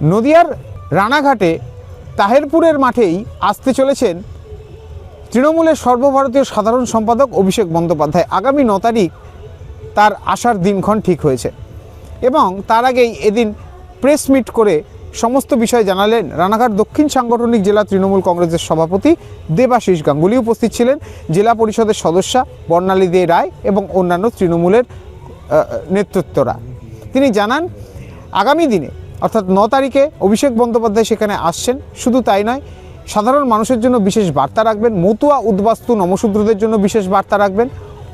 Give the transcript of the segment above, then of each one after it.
নদিয়ার রানাঘাটে তাহেরপুরের মাঠেই আসতে চলেছেন তৃণমূলের সর্বভারতীয় সাধারণ সম্পাদক অভিষেক বন্দ্যোপাধ্যায়। আগামী 9 তারিখ তার আসার দিনক্ষণ ঠিক হয়েছে এবং তার আগেই এদিন প্রেস মিট করে সমস্ত বিষয় জানালেন রানাঘাট দক্ষিণ সাংগঠনিক জেলা তৃণমূল কংগ্রেসের সভাপতি দেবাশিস গাঙ্গুলি। উপস্থিত ছিলেন জেলা পরিষদের সদস্যা বর্ণালী দে রায় এবং অন্যান্য তৃণমূলের নেতৃত্বরা। তিনি জানান আগামী দিনে অর্থাৎ 9 তারিখে অভিষেক বন্দ্যোপাধ্যায় সেখানে আসছেন। শুধু তাই নয়, সাধারণ মানুষের জন্য বিশেষ বার্তা রাখবেন, মতুয়া উদ্বাস্তু নমশূদ্রদের জন্য বিশেষ বার্তা রাখবেন।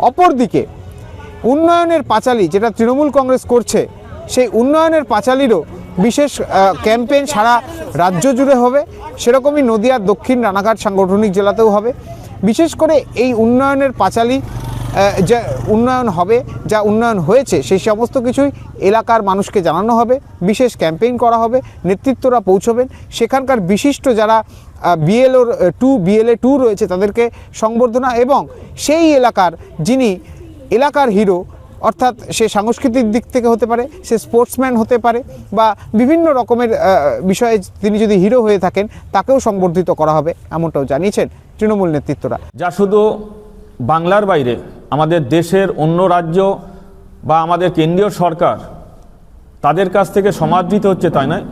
অপরদিকে উন্নয়নের পাঁচালী যেটা তৃণমূল কংগ্রেস করছে, সেই উন্নয়নের পাঁচালীরও বিশেষ ক্যাম্পেইন সারা রাজ্য জুড়ে হবে। সেরকমই নদিয়ার দক্ষিণ রানাঘাট সাংগঠনিক জেলাতেও হবে। বিশেষ করে এই উন্নয়নের পাঁচালী যা উন্নয়ন হবে, যা উন্নয়ন হয়েছে, সেই সমস্ত কিছুই এলাকার মানুষকে জানানো হবে। বিশেষ ক্যাম্পেইন করা হবে, নেতৃত্বরা পৌঁছবেন। সেখানকার বিশিষ্ট যারা বিএলএ 2 রয়েছে তাদেরকে সংবর্ধনা, এবং সেই এলাকার যিনি এলাকার হিরো, অর্থাৎ সে সাংস্কৃতিক দিক থেকে হতে পারে, সে স্পোর্টসম্যান হতে পারে, বা বিভিন্ন রকমের বিষয়ে তিনি যদি হিরো হয়ে থাকেন তাকেও সংবর্ধিত করা হবে, এমনটাও জানিয়েছেন তৃণমূল নেতৃত্বরা। যা শুধু বাংলার বাইরে আমাদের দেশের অন্য রাজ্য বা আমাদের কেন্দ্রীয় সরকার তাদের কাছ থেকে সমাদৃত হচ্ছে তাই নয়,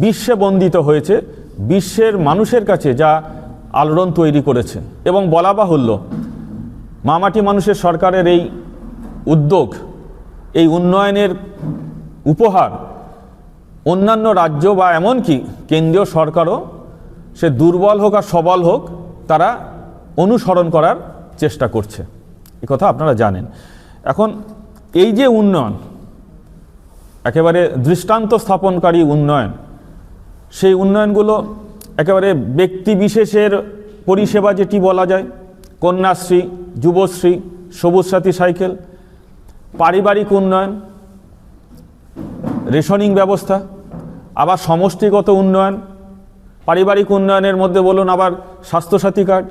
বিশ্বে বন্দিত হয়েছে, বিশ্বের মানুষের কাছে যা আলোড়ন তৈরি করেছে। এবং বলা বাহুল্য, মামাটি মানুষের সরকারের এই উদ্যোগ, এই উন্নয়নের উপহার অন্যান্য রাজ্য বা এমনকি কেন্দ্রীয় সরকারও, সে দুর্বল হোক আর সবল হোক, তারা অনুসরণ করার চেষ্টা করছে। এই কথা আপনারা জানেন। এখন এই যে উন্নয়ন, একেবারে দৃষ্টান্ত স্থাপনকারী উন্নয়ন, সেই উন্নয়নগুলো একেবারে ব্যক্তি বিশেষের পরিষেবা যেটি বলা যায়, কন্যাশ্রী, যুবশ্রী, সবুজ সাথী সাইকেল, পারিবারিক উন্নয়ন, রেশনিং ব্যবস্থা, আবার সমষ্টিগত উন্নয়ন, পারিবারিক উন্নয়নের মধ্যে বলুন আবার স্বাস্থ্যসাথী কার্ড,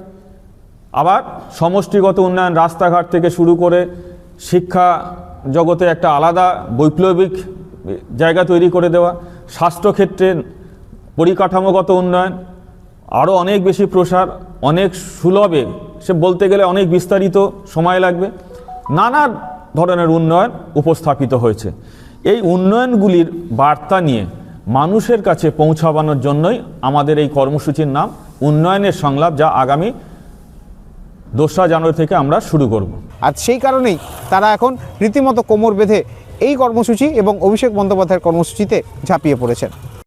আবার সমষ্টিগত উন্নয়ন, রাস্তাঘাট থেকে শুরু করে শিক্ষা জগতে একটা আলাদা বৈপ্লবিক জায়গা তৈরি করে দেওয়া, স্বাস্থ্যক্ষেত্রে পরিকাঠামোগত উন্নয়ন, আরও অনেক বেশি প্রসার, অনেক সুলভে, সে বলতে গেলে অনেক বিস্তারিত সময় লাগবে, নানা ধরনের উন্নয়ন উপস্থাপিত হয়েছে। এই উন্নয়নগুলির বার্তা নিয়ে মানুষের কাছে পৌঁছাবানোর জন্যই আমাদের এই কর্মসূচির নাম উন্নয়নের সংলাপ, যা আগামী 2রা জানুয়ারি থেকে আমরা শুরু করব। আর সেই কারণেই তারা এখন রীতিমতো কোমর বেঁধে এই কর্মসূচি এবং অভিষেক বন্দ্যোপাধ্যায়ের কর্মসূচিতে ঝাঁপিয়ে পড়েছেন।